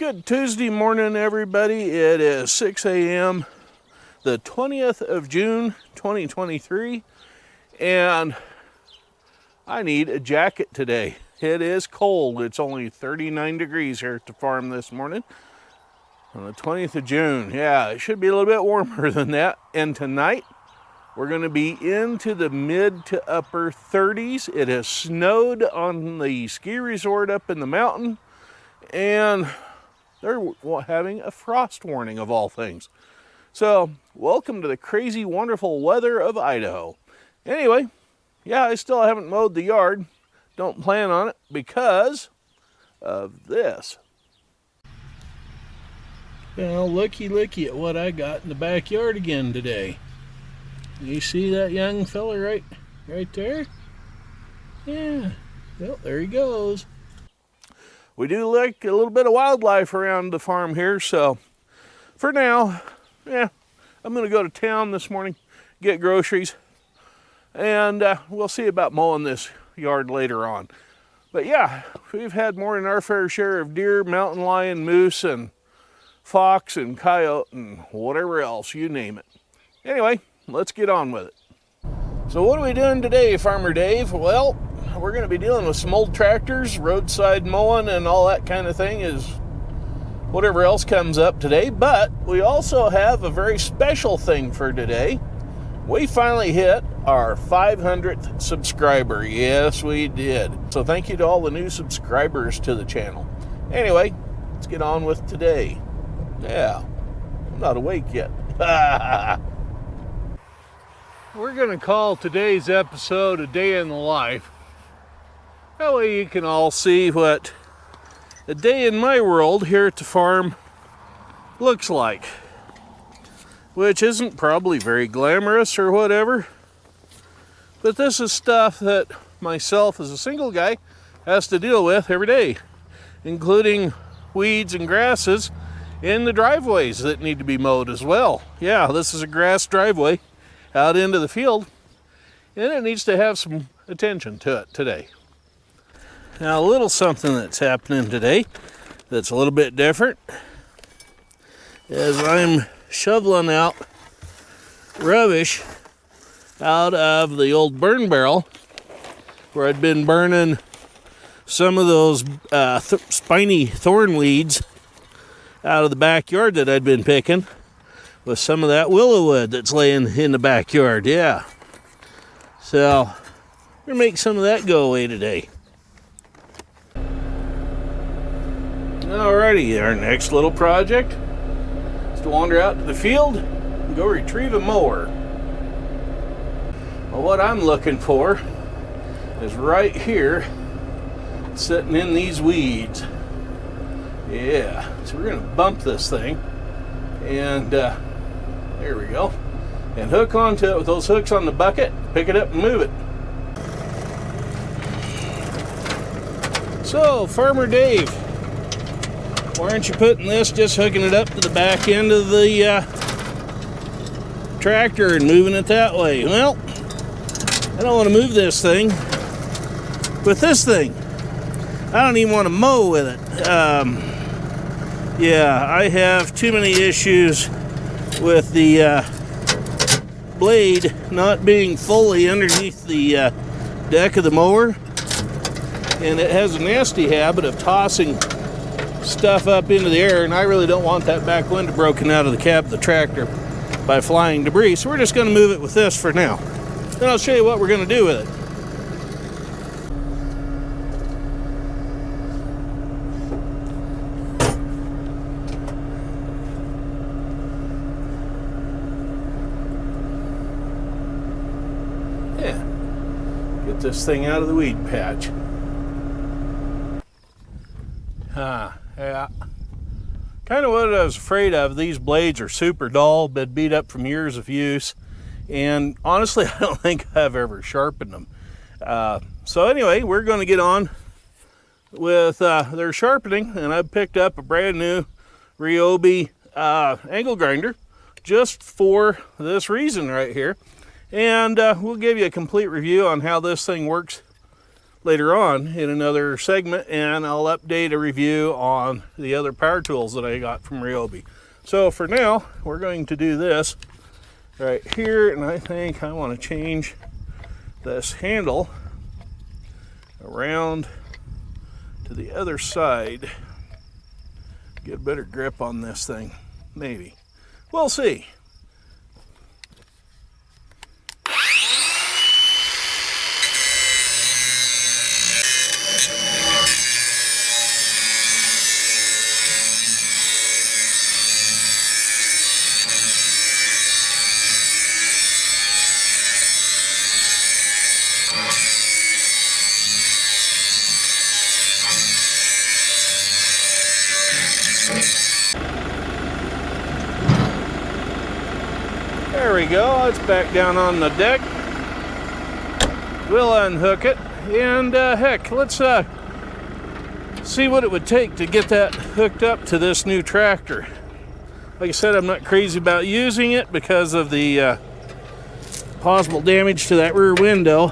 Good Tuesday morning, everybody. It is 6 a.m., the 20th of June, 2023, and I need a jacket today. It is cold. It's only 39 degrees here at the farm this morning on the 20th of June. Yeah, it should be a little bit warmer than that. And tonight, we're going to be into the mid to upper 30s. It has snowed on the ski resort up in the mountain, and they're having a frost warning of all things. So, welcome to the crazy, wonderful weather of Idaho. Anyway, yeah, I still haven't mowed the yard. Don't plan on it because of this. Well, looky at what I got in the backyard again today. You see that young fella right there? Yeah, well, there he goes. We do like a little bit of wildlife around the farm here, so for now, yeah, I'm going to go to town this morning, get groceries, and we'll see about mowing this yard later on. But yeah, we've had more than our fair share of deer, mountain lion, moose, and fox, and coyote, and whatever else, you name it. Anyway, let's get on with it. So what are we doing today, Farmer Dave? Well, we're going to be dealing with some old tractors, roadside mowing, and all that kind of thing is whatever else comes up today. But we also have a very special thing for today. We finally hit our 500th subscriber. Yes, we did. So thank you to all the new subscribers to the channel. Anyway, let's get on with today. Yeah, I'm not awake yet. We're going to call today's episode A Day in the Life. That way you can all see what a day in my world here at the farm looks like. Which isn't probably very glamorous or whatever. But this is stuff that myself as a single guy has to deal with every day. Including weeds and grasses in the driveways that need to be mowed as well. Yeah, this is a grass driveway out into the field, and it needs to have some attention to it today. Now, a little something that's happening today that's a little bit different is I'm shoveling out rubbish out of the old burn barrel where I'd been burning some of those spiny thorn weeds out of the backyard that I'd been picking with some of that willow wood that's laying in the backyard. Yeah. So, we're going to make some of that go away today. Alrighty, our next little project is to wander out to the field and go retrieve a mower. Well, what I'm looking for is right here, sitting in these weeds. Yeah, so we're going to bump this thing, and there we go, and hook onto it with those hooks on the bucket, pick it up and move it. So, Farmer Dave, why aren't you putting this, just hooking it up to the back end of the tractor and moving it that way? Well, I don't want to move this thing with this thing. I don't even want to mow with it. Yeah, I have too many issues with the blade not being fully underneath the deck of the mower. And it has a nasty habit of tossing stuff up into the air, and I really don't want that back window broken out of the cab of the tractor by flying debris. So we're just going to move it with this for now. Then I'll show you what we're going to do with it. Yeah, get this thing out of the weed patch. Yeah. Kind of what I was afraid of. These blades are super dull, been beat up from years of use, and honestly, I don't think I've ever sharpened them. So anyway, we're going to get on with their sharpening, and I picked up a brand new Ryobi angle grinder just for this reason right here, and we'll give you a complete review on how this thing works later on in another segment, and I'll update a review on the other power tools that I got from Ryobi. So for now, we're going to do this right here, and I think I want to change this handle around to the other side. Get a better grip on this thing, maybe. We'll see. There we go, it's back down on the deck. We'll unhook it, and heck, let's see what it would take to get that hooked up to this new tractor. Like I said, I'm not crazy about using it because of the possible damage to that rear window.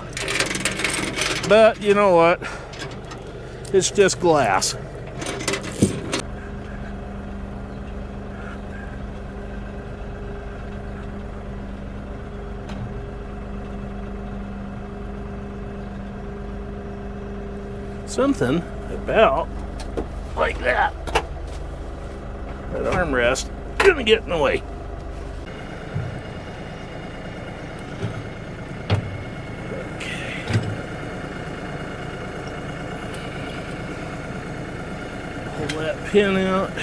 But you know what? It's just glass. Something about like that. That armrest gonna get in the way. Okay. Pull that pin out.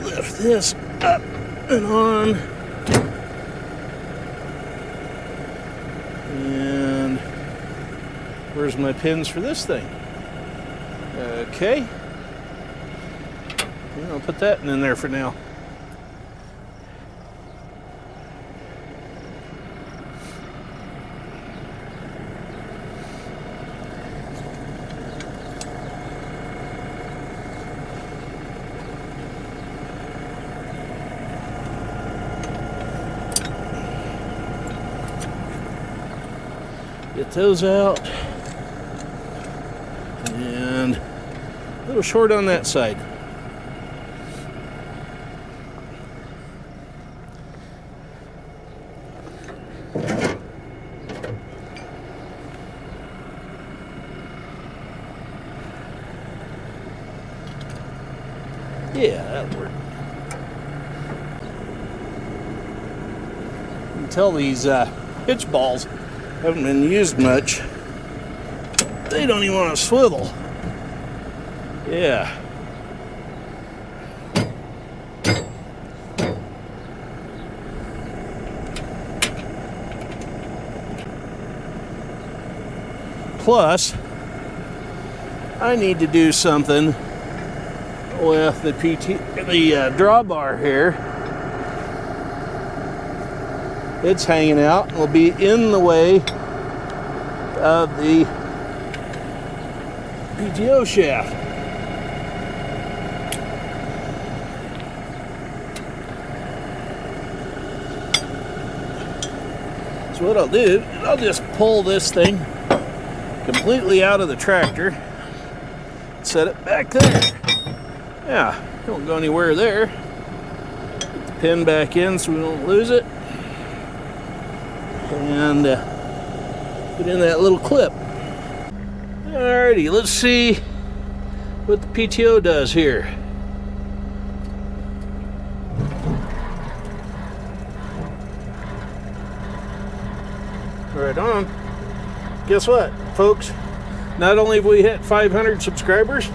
Lift this up and on. And where's my pins for this thing? Okay. I'll put that in there for now. Get those out. And a little short on that side. Yeah, that'll work. You can tell these hitch balls haven't been used much. They don't even want to swivel. Yeah. Plus, I need to do something with the drawbar here. It's hanging out and will be in the way of the PTO shaft. So what I'll do, I'll just pull this thing completely out of the tractor, set it back there. Yeah, don't go anywhere there. Put the pin back in so we don't lose it. And put in that little clip. Alrighty, let's see what the PTO does here. Right on. Guess what, folks? Not only have we hit 500 subscribers,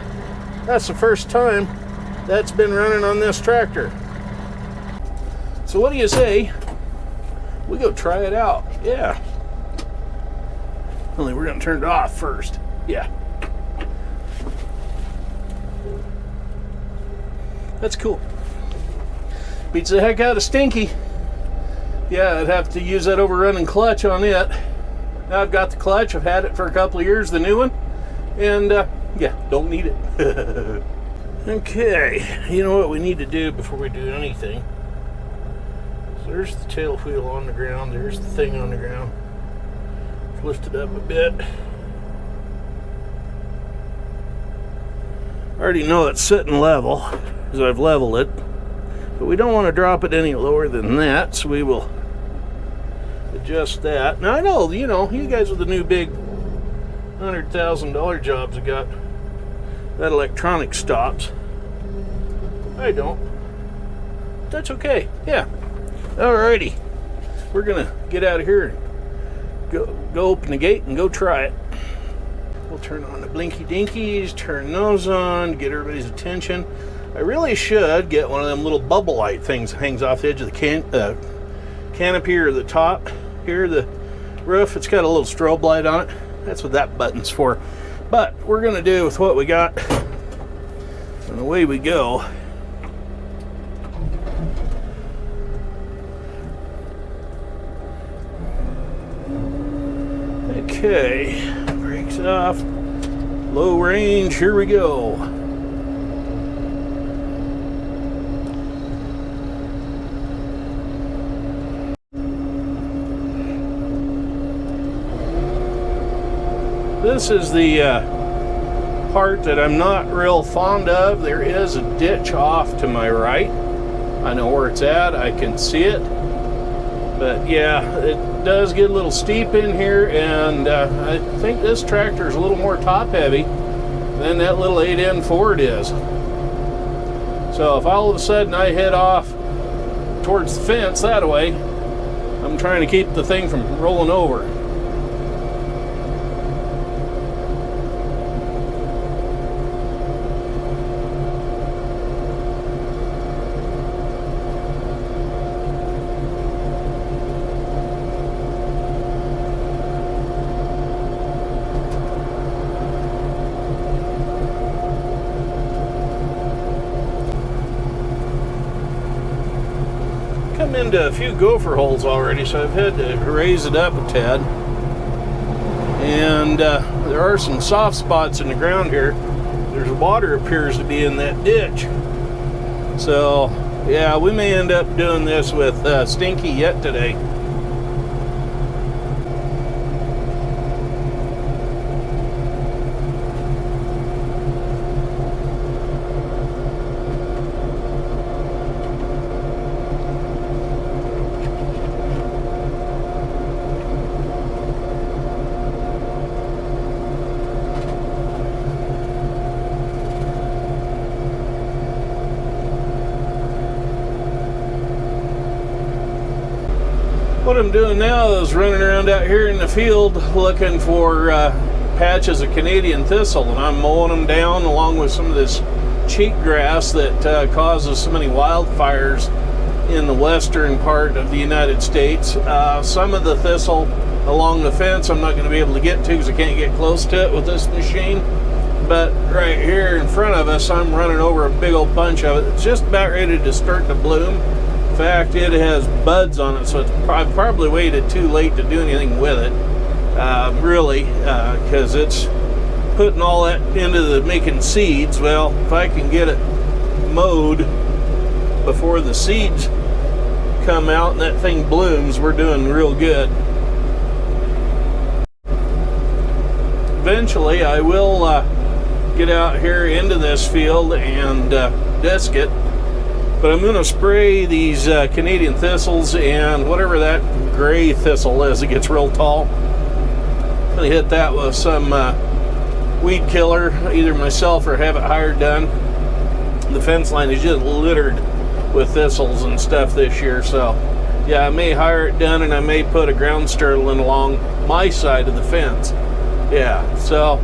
that's the first time that's been running on this tractor. So what do you say we go try it out? Yeah. Only we're gonna turn it off first. Yeah. That's cool. Beats the heck out of Stinky. Yeah, I'd have to use that overrunning clutch on it. Now I've got the clutch. I've had it for a couple of years, the new one. And yeah, don't need it. Okay, you know what we need to do before we do anything? So there's the tail wheel on the ground. There's the thing on the ground. Lift it up a bit. I already know it's sitting level because I've leveled it, but we don't want to drop it any lower than that, so we will adjust that. Now I know, you guys with the new big $100,000 jobs have got that electronic stops. I don't. That's okay. Yeah. Alrighty. We're gonna get out of here and go open the gate and go try it. We'll turn on the blinky dinkies, turn those on, get everybody's attention. I really should get one of them little bubble light things that hangs off the edge of the canopy or the top here, the roof. It's got a little strobe light on it. That's what that button's for. But we're gonna do with what we got, and away we go. Okay, brakes off, low range, here we go. This is the part that I'm not real fond of. There is a ditch off to my right. I know where it's at, I can see it. But yeah, it does get a little steep in here, and I think this tractor is a little more top heavy than that little 8N Ford is. So if all of a sudden I head off towards the fence that way, I'm trying to keep the thing from rolling over. Come into a few gopher holes already, so I've had to raise it up a tad. And there are some soft spots in the ground here. There's water appears to be in that ditch. So yeah, we may end up doing this with Stinky yet today. What I'm doing now is running around out here in the field looking for patches of Canadian thistle, and I'm mowing them down along with some of this cheatgrass that causes so many wildfires in the western part of the United States. Some of the thistle along the fence I'm not going to be able to get to because I can't get close to it with this machine. But right here in front of us, I'm running over a big old bunch of it. It's just about ready to start to bloom. In fact, it has buds on it, so it's probably waited too late to do anything with it, really, because it's putting all that into the making seeds. Well, if I can get it mowed before the seeds come out and that thing blooms, we're doing real good. Eventually, I will get out here into this field and disc it. But I'm going to spray these Canadian thistles and whatever that gray thistle is that gets real tall. I'm going to hit that with some weed killer, either myself or have it hired done. The fence line is just littered with thistles and stuff this year, so yeah, I may hire it done, and I may put a ground stirling along my side of the fence. Yeah, so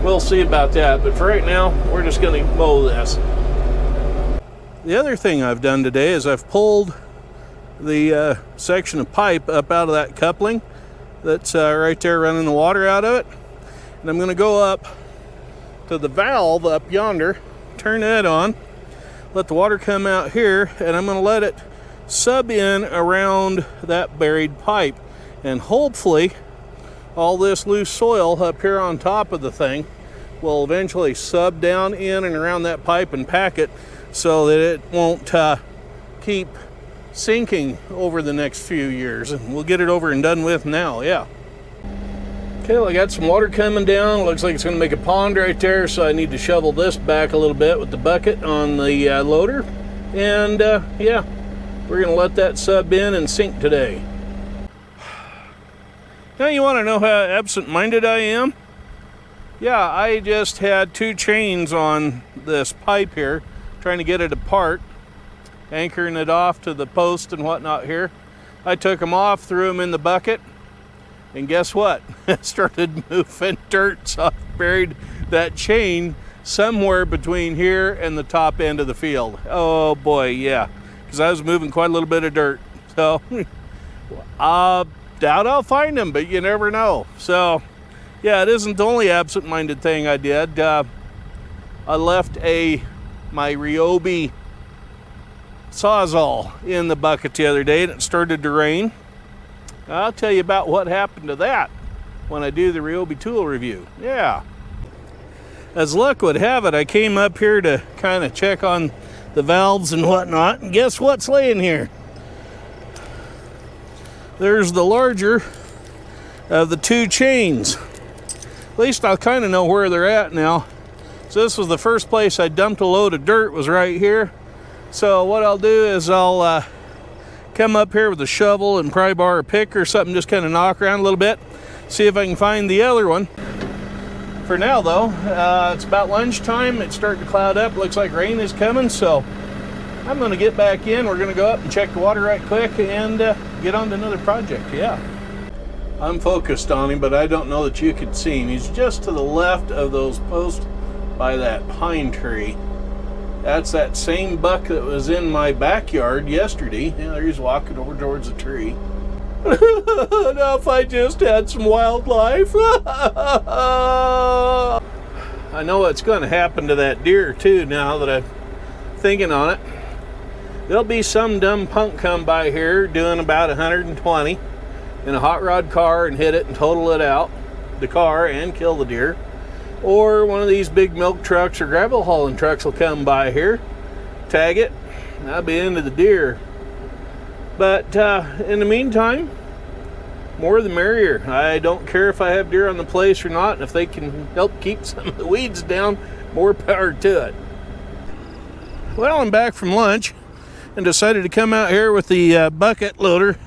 we'll see about that, but for right now, we're just going to mow this. The other thing I've done today is I've pulled the section of pipe up out of that coupling that's right there running the water out of it. And I'm going to go up to the valve up yonder, turn that on, let the water come out here, and I'm going to let it sub in around that buried pipe. And hopefully all this loose soil up here on top of the thing will eventually sub down in and around that pipe and pack it, so that it won't keep sinking over the next few years. And we'll get it over and done with now, yeah. Okay, well, I got some water coming down. Looks like it's going to make a pond right there, so I need to shovel this back a little bit with the bucket on the loader. And yeah, we're going to let that sub in and sink today. Now you want to know how absent-minded I am? Yeah, I just had 2 chains on this pipe here, trying to get it apart, anchoring it off to the post and whatnot here. I took them off, threw them in the bucket, and guess what? It started moving dirt, so I buried that chain somewhere between here and the top end of the field. Oh boy, yeah, because I was moving quite a little bit of dirt. So, doubt I'll find them, but you never know. So, yeah, it isn't the only absent-minded thing I did. I left my Ryobi Sawzall in the bucket the other day, and it started to rain. I'll tell you about what happened to that when I do the Ryobi tool review. Yeah. As luck would have it, I came up here to kind of check on the valves and whatnot, and guess what's laying here? There's the larger of the 2 chains. At least I'll kind of know where they're at now. So this was the first place I dumped a load of dirt, was right here. So what I'll do is I'll come up here with a shovel and pry bar or pick or something, just kind of knock around a little bit, see if I can find the other one. For now though, it's about lunchtime. It's starting to cloud up. Looks like rain is coming, so I'm going to get back in. We're going to go up and check the water right quick and get on to another project. Yeah. I'm focused on him, but I don't know that you could see him. He's just to the left of those posts by that pine tree. That's that same buck that was in my backyard yesterday. Yeah, there he's walking over towards the tree. Now if I just had some wildlife. I know what's going to happen to that deer too now that I'm thinking on it. There'll be some dumb punk come by here doing about 120 in a hot rod car and hit it and total it out, the car, and kill the deer. Or one of these big milk trucks or gravel hauling trucks will come by here, tag it, and I'll be into the deer. But in the meantime, more the merrier. I don't care if I have deer on the place or not, and if they can help keep some of the weeds down, more power to it. Well, I'm back from lunch and decided to come out here with the bucket loader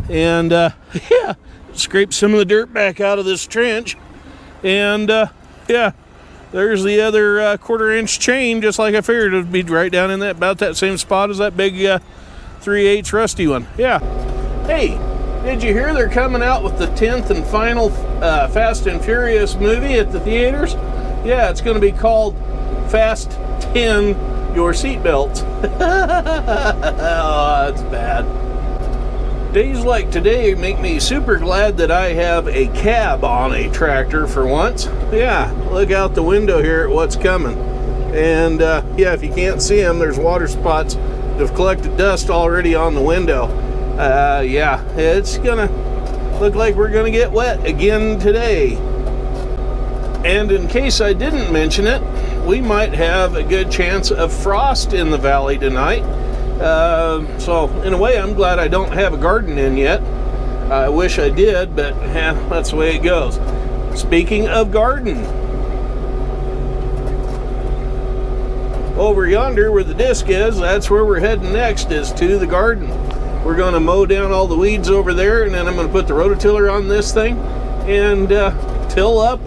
and yeah, scrape some of the dirt back out of this trench. And yeah, there's the other 1/4-inch chain, just like I figured it would be, right down in that, about that same spot as that big 3/8 rusty one. Yeah. Hey, did you hear they're coming out with the 10th and final Fast and Furious movie at the theaters? Yeah, it's going to be called Fast 10 Your Seatbelts. Oh, that's bad. Days like today make me super glad that I have a cab on a tractor for once. Yeah, look out the window here at what's coming. And yeah, if you can't see them, there's water spots that have collected dust already on the window. Yeah, it's gonna look like we're gonna get wet again today. And in case I didn't mention it, we might have a good chance of frost in the valley tonight. So in a way, I'm glad I don't have a garden in yet. I wish I did, but that's the way it goes. Speaking of garden, over yonder where the disc is, that's where we're heading next, is to the garden. We're going to mow down all the weeds over there, and then I'm going to put the rototiller on this thing and till up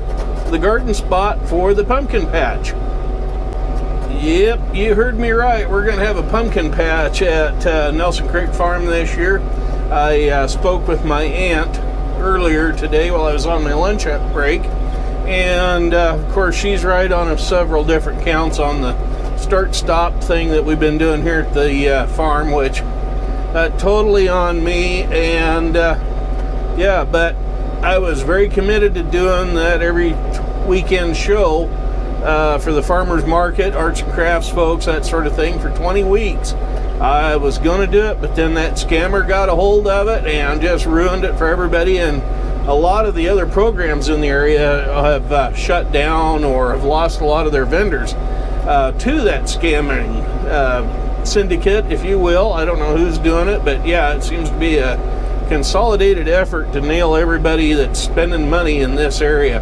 the garden spot for the pumpkin patch. Yep, you heard me right. We're going to have a pumpkin patch at Nelson Creek Farm this year. I spoke with my aunt earlier today while I was on my lunch break. And, of course, she's right on several different counts on the start-stop thing that we've been doing here at the farm, which totally on me. And, yeah, but I was very committed to doing that every weekend show for the farmers market, arts and crafts folks, that sort of thing, for 20 weeks. I was going to do it, but then that scammer got a hold of it and just ruined it for everybody. And a lot of the other programs in the area have shut down or have lost a lot of their vendors to that scamming syndicate, if you will. I don't know who's doing it, but yeah, it seems to be a consolidated effort to nail everybody that's spending money in this area.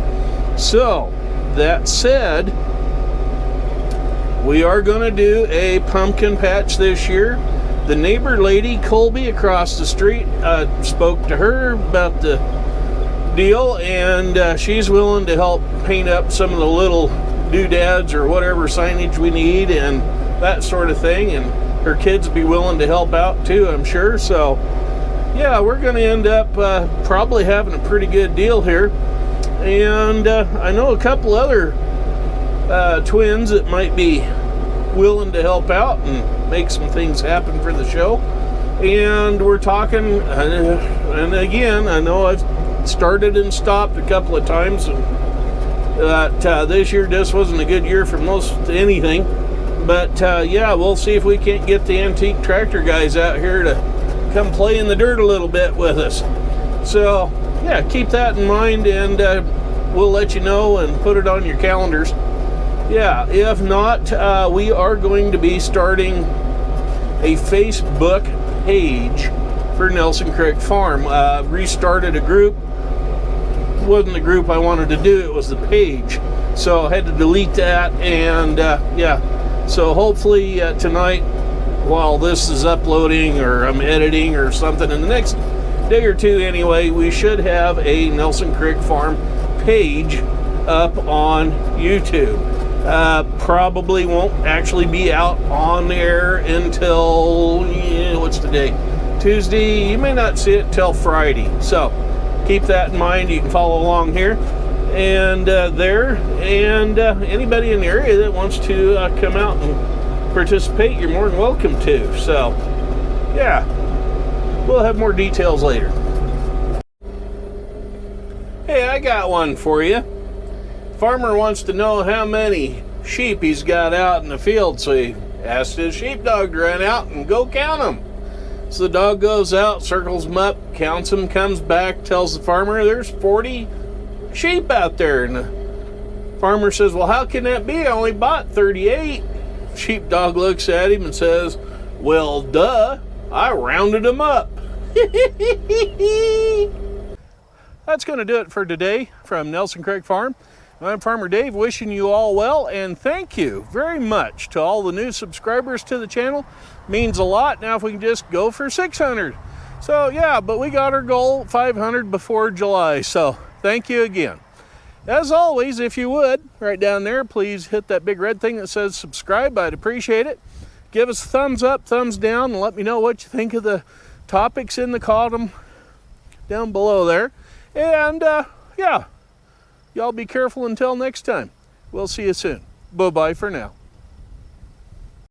So, that said, we are going to do a pumpkin patch this year. The neighbor lady, Colby, across the street, spoke to her about the deal, and she's willing to help paint up some of the little doodads or whatever signage we need and that sort of thing, and her kids will be willing to help out too, I'm sure. So yeah, we're going to end up probably having a pretty good deal here. And I know a couple other twins that might be willing to help out and make some things happen for the show. And we're talking, and again, I know I've started and stopped a couple of times, and that this year just wasn't a good year for most anything. But yeah, we'll see if we can't get the antique tractor guys out here to come play in the dirt a little bit with us. So yeah, keep that in mind, and we'll let you know and put it on your calendars. Yeah, if not, we are going to be starting a Facebook page for Nelson Creek Farm. Restarted a group. It wasn't the group I wanted to do, it was the page. So I had to delete that, and yeah. So hopefully tonight, while this is uploading or I'm editing or something, in the next day or two anyway, we should have a Nelson Creek Farm page up on YouTube. Probably won't actually be out on the air until, what's the date? Tuesday. You may not see it till Friday. So keep that in mind. You can follow along here and there. And anybody in the area that wants to come out and participate, you're more than welcome to. So yeah, we'll have more details later. Hey, I got one for you. Farmer wants to know how many sheep he's got out in the field, so he asked his sheepdog to run out and go count them. So the dog goes out, circles them up, counts them, comes back, tells the farmer there's 40 sheep out there. And the farmer says, well, how can that be? I only bought 38. Sheepdog looks at him and says, well, duh, I rounded them up. That's going to do it for today from Nelson Creek Farm. I'm Farmer Dave, wishing you all well, and thank you very much to all the new subscribers to the channel. Means a lot. Now if we can just go for 600. So yeah, but we got our goal 500 before July, so thank you again. As always, if you would, right down there, please hit that big red thing that says subscribe. I'd appreciate it. Give us a thumbs up, thumbs down, and let me know what you think of the topics in the column down below there. And yeah, y'all be careful until next time. We'll see you soon. Bye-bye for now.